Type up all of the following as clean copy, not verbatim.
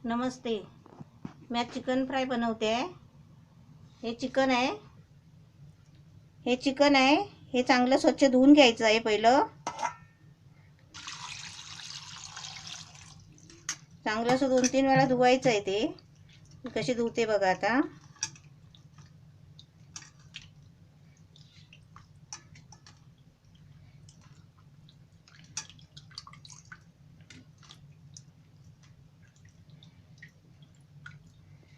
नमस्ते. मैं chicken fry बनवते आहे. हे चिकन आहे. हे चांगलं स्वच्छ धुवून घ्यायचं आहे. पहिलं चांगलं असं 2-3 वेळा धुवायचं आहे. ते कशी धुते बघा आता.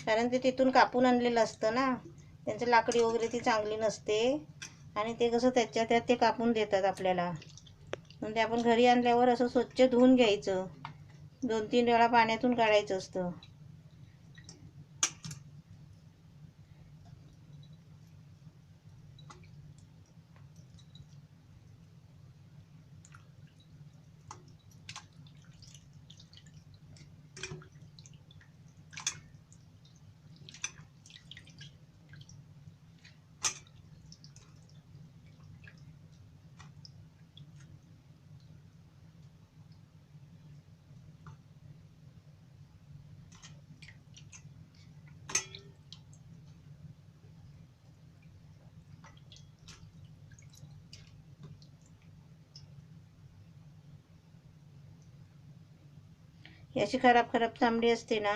कारण ते तिथून कापून आणलेलं असतं ना, त्यांचं लाकडी वगैरे ती चांगली नसते आणि ते कसं त्यात ते कापून देतात आपल्याला. म्हणजे आपण घरी आणल्यावर असं स्वच्छ धुवून घ्यायचं. 2-3 वेळा पाण्यातून काढायचं असतं. ही अशी खराब चामडी असते ना,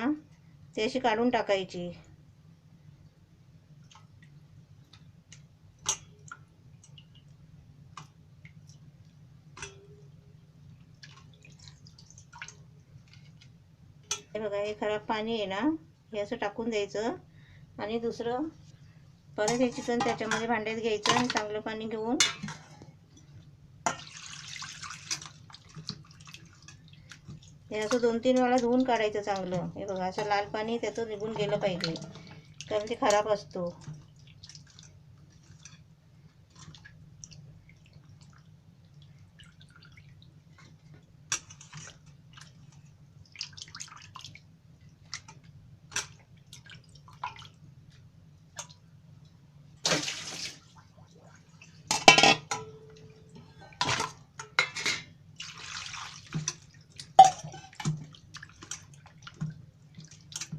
ती अशी काढून टाकायची. हे बघा, हे खराब पाणी आहे ना, हे असं टाकून द्यायचं आणि दुसरं परत हे चिकन त्याच्यामध्ये भांड्यात घ्यायचं आणि चांगलं पाणी घेऊन हे असं 2-3 वेळा धुवून काढायचं चांगलं. हे बघा, असं लाल पाणी त्याचं निघून गेलं पाहिजे, कारण ते खराब असतो.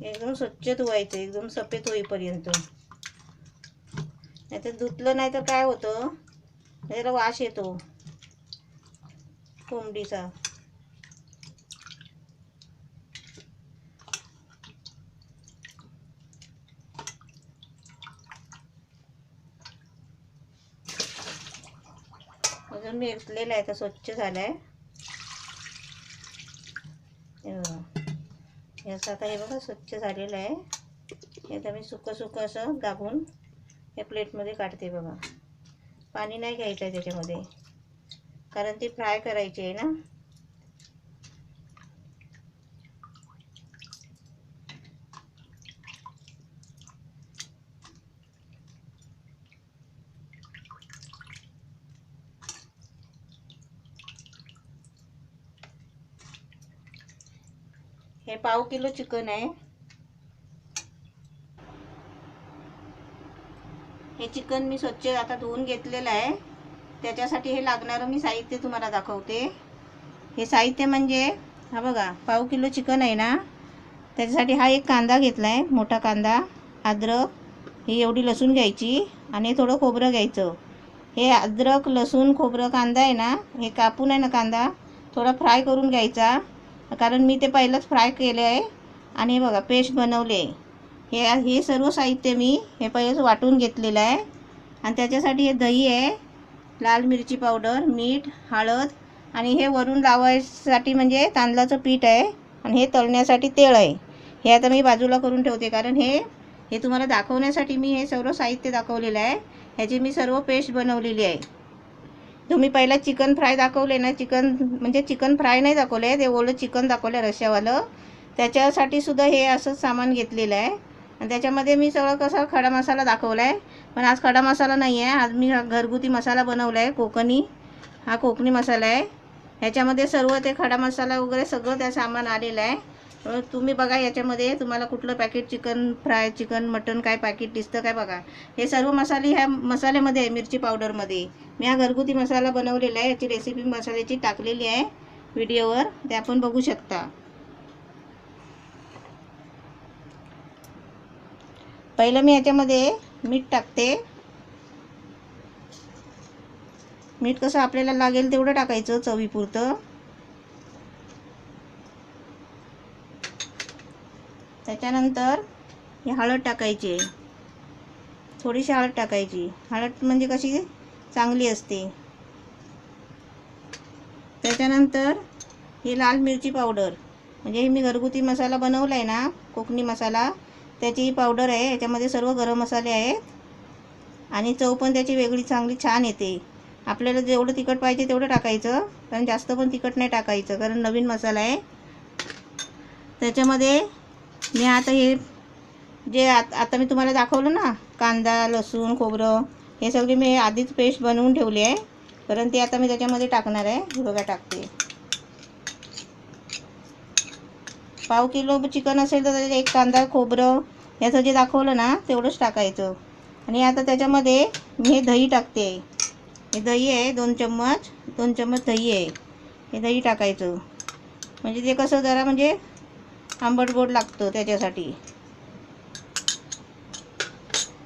एकदम स्वच्छ धुवायचं, एकदम सफेद होईपर्यंत. नाहीतर धुतलं नाही तर काय होतं, त्याला वास येतो कोंबडीचा. अजून मी घेतलेला आहे, तर स्वच्छ झालाय. हे असं आता हे बघा स्वच्छ झालेलं आहे. हे आता मी सुकं असं दाबून हे प्लेटमध्ये काढते बघा. पाणी नाही घ्यायचं आहे त्याच्यामध्ये, कारण ती फ्राय करायची आहे ना. हे 1/2 किलो चिकन आहे. हे चिकन मी स्वच्छ आता धुवून घेतलेलं आहे. त्याच्यासाठी हे लागणारं मी साहित्य तुम्हाला दाखवते. हे साहित्य म्हणजे हा बघा, 1/2 किलो चिकन आहे ना, त्याच्यासाठी हा एक कांदा घेतला आहे, मोठा कांदा, अद्रक, ही एवढी लसूण घ्यायची आणि थोडं खोबरं घ्यायचं. हे अद्रक, लसूण, खोबरं, कांदा आहे ना, हे कापून आहे ना कांदा थोडा फ्राय करून घ्यायचा, कारण मी ते पहिलंच फ्राय केले आहे. आणि हे बघा पेस्ट बनवले. हे सर्व साहित्य मी हे पहिलेच वाटून घेतलेलं आहे. आणि त्याच्यासाठी हे दही आहे, लाल मिरची पावडर, मीठ, हळद आणि हे वरून लावायसाठी म्हणजे तांदळाचं पीठ आहे आणि हे तळण्यासाठी तेल आहे. हे आता मी बाजूला करून ठेवते, कारण हे तुम्हाला दाखवण्यासाठी मी हे सर्व साहित्य दाखवलेलं आहे. ह्याची मी सर्व पेस्ट बनवलेली आहे. तुम्ही पहिला चिकन फ्राय दाखवले ना, चिकन फ्राय नाही दाखवले, ते ओलं चिकन दाखवलं रश्श्यावालं. त्याच्यासाठी सुद्धा हे असंच सामान घेतलेलं आहे. आणि त्याच्यामध्ये मी सगळं कसं खडा मसाला दाखवला आहे, पण आज खडा मसाला नाही आहे. आज मी घरगुती मसाला बनवला आहे, कोकणी. हा कोकणी मसाला आहे. ह्याच्यामध्ये सर्व ते खडा मसाला वगैरे सगळं त्या सामान आलेलं आहे. तुम्ही बघा याच्यामध्ये तुम्हाला कुठलं packet chicken fry, chicken mutton काय पॅकेट दिसतं काय बघा. हे सर्व मसाले ह्या मसाल्यामध्ये आहे, मिरची पावडरमध्ये. मी हा घरगुती मसाला बनवलेला आहे. याची रेसिपी मसाल्याची टाकलेली आहे व्हिडिओवर, ते आपण बघू शकता. पहिलं मी याच्यामध्ये मीठ टाकते. मीठ कसं आपल्याला लागेल तेवढं टाकायचं चवीपुरतं. त्याच्यानंतर ही हळद टाकायची, थोडीशी हळद टाकायची. हळद म्हणजे कशी चांगली असते. त्याच्यानंतर ही लाल मिरची पावडर, म्हणजे मी घरगुती मसाला बनवला आहे ना, कोकणी मसाला, त्याची ही पावडर आहे. याच्यामध्ये सर्व गरम मसाले आहेत आणि चव पण त्याची वेगळी चांगली छान येते. आपल्याला जेवढं तिखट पाहिजे तेवढं टाकायचं, कारण जास्त पण तिखट नाही टाकायचं, कारण नवीन मसाला आहे. त्याच्यामध्ये मी आता हे जे आता मी तुम्हाला दाखवलं ना, कांदा, लसूण, खोबरं, हे सगळे मी आधीच पेस्ट बनवून ठेवली आहे, कारण ते आता मी त्याच्यामध्ये टाकणार आहे. हे बघा टाकते. पाव किलो चिकन असेल तर त्याच्यात 1 कांदा, खोबरं, याचं जे दाखवलं ना तेवढंच टाकायचं. आणि आता त्याच्यामध्ये मी हे दही टाकते. हे दही आहे 2 चम्मच दही आहे. हे दही टाकायचं, म्हणजे ते कसं जरा म्हणजे आंबट गोड लागतं त्याच्यासाठी.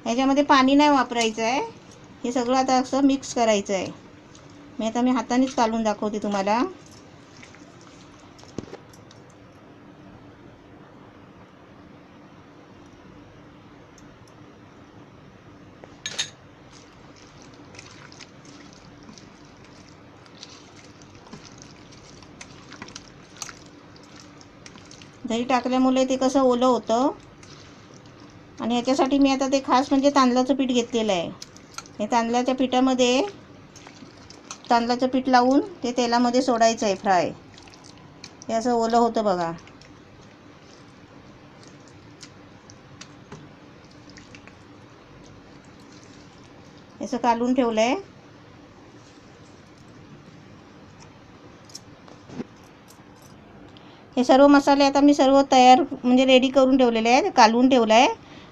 ह्याच्यामध्ये पाणी नाही वापरायचं आहे. हे सगळं आता असं मिक्स करायचं आहे. मी हातानेच काढून दाखवते तुम्हाला. दही टाकल्यामुळे ते कसं ओलं होतं. आणि याच्यासाठी मी आता ते खास म्हणजे तांदळाचं पीठ घेतलेलं आहे. हे तांदळाच्या पिठामध्ये तांदळाचं पीठ लावून ते तेलामध्ये सोडायचं आहे फ्राय. हे असं ओलं होतं बघा. असं काढून ठेवलं आहे. हे सर्व मसाले आता मी सर्व तयार म्हणजे रेडी करून ठेवलेले आहेत, काढून ठेवलं आहे.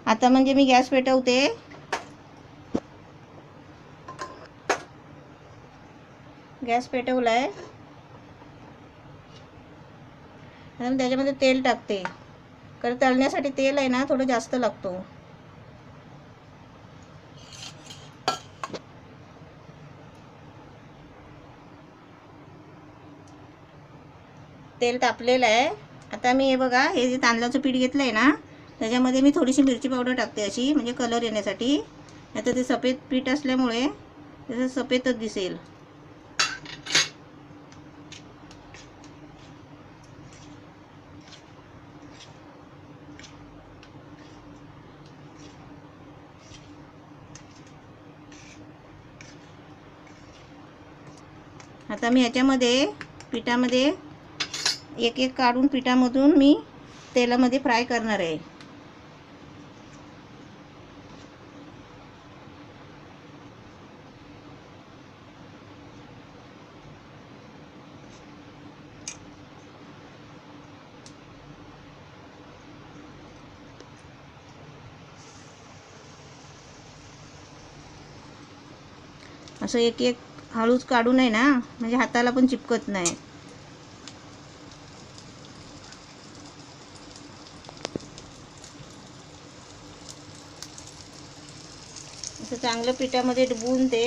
आता म्हणजे मी गॅस पेटवते. गॅस पेटवला आहे. आणि त्याच्यामध्ये तेल टाकते, कारण तळण्यासाठी तेल आहे ना थोडं जास्त लागतो. तेल तापलेलं आहे. आता मी हे बघा, हे जे तांदळाचं पीठ घेतलं आहे ना, त्याच्यामध्ये मी थोडीशी मिरची पावडर टाकते अशी, म्हणजे कलर येण्यासाठी. आता ते सफेद पीठ असल्यामुळे त्याचं सफेदच दिसेल. आता मी याच्यामध्ये पिठामध्ये एक एक काढून पिठामधून मी तेलामध्ये फ्राय करणार आहे. असं एक एक हळूच काढू नये ना, म्हणजे हाताला पण चिपकत नाही. असं चांगलं पिठामध्ये डुबवून ते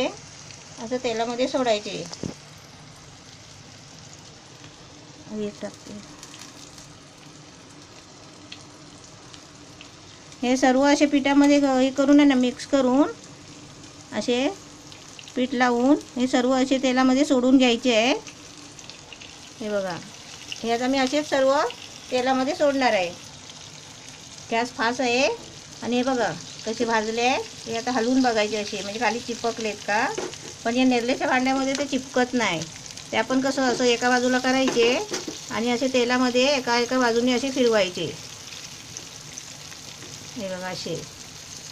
असं तेलामध्ये सोडायचे. टाकते. हे सर्व असे पिठामध्ये हे करून आहे ना, मिक्स करून असे पीठ लावून हे सर्व असे तेलामध्ये सोडून घ्यायचे आहे. हे बघा, हे आता मी असेच सर्व तेलामध्ये सोडणार आहे. गॅस फास्ट आहे. आणि हे बघा कसे भाजले आहे. हे आता हलवून बघायचे असे, म्हणजे खाली चिपकलेत का. पण या नेरलेच्या भांड्यामध्ये ते चिपकत नाही. ते आपण कसं असं एका बाजूला करायचे आणि असे तेलामध्ये एका बाजूने असे फिरवायचे. हे बघा असे.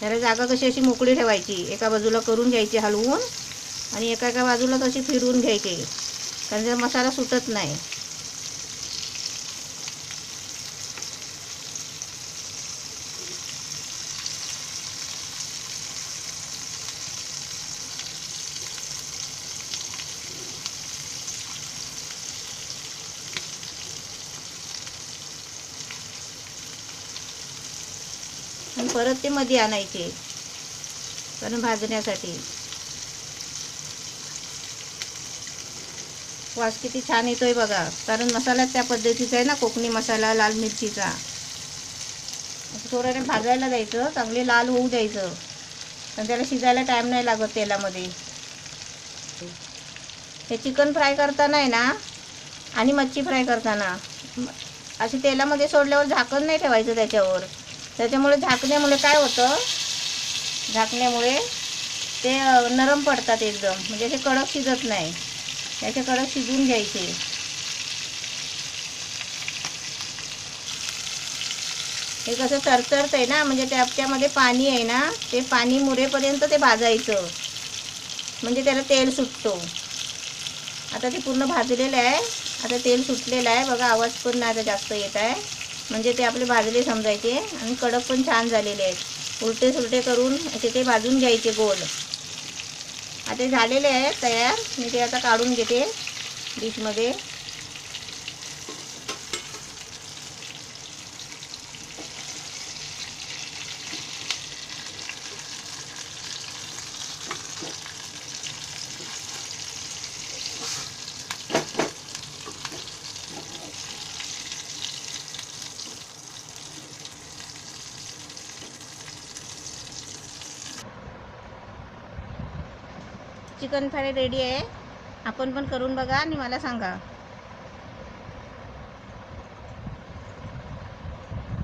त्याला जागा कशी अशी मोकळी ठेवायची, एका बाजूला करून घ्यायची हलवून, आणि एका बाजूला तशी फिरवून घ्यायची, कारण त्याचा मसाला सुटत नाही. आणि परत ते मध्ये आणायचे कारण भाजण्यासाठी. वास किती छान येतोय बघा, कारण मसालाच त्या पद्धतीचा आहे ना, कोकणी मसाला लाल मिरचीचा. थोड्याने भाजायला द्यायचं, चांगले लाल होऊ द्यायचं, पण त्याला शिजायला टाईम नाही लागत तेलामध्ये. हे चिकन फ्राय करताना आहे ना आणि मच्छी फ्राय करताना अशी तेलामध्ये सोडल्यावर झाकण नाही ठेवायचं त्याच्यावर. त्याच्यामुळे झाकण्यामुळे काय होतं, झाकण्यामुळे ते नरम पडतात एकदम, म्हणजे ते कडक शिजत नाही. त्याचे कडक शिजून घ्यायचे. हे कसं तरतरत आहे ना, म्हणजे त्यामध्ये पाणी आहे ना, ते पाणी मुरेपर्यंत ते भाजायचं, म्हणजे त्याला तेल सुटतो. आता ते पूर्ण भाजलेलं आहे, आता तेल सुटलेलं आहे बघा. आवाज पण नाही जास्त येत आहे, म्हणजे ते आपले भाजले समजायचे आणि कडक पण छान झालेले आहेत. उलटे सुलटे करून असे ते भाजून घ्यायचे गोल. आता झालेले आहे तयार. मी ते आता काढून घेते डिशमध्ये. चिकन फ्राय रेडी आहे. आपण पण करून बघा आणि मला सांगा.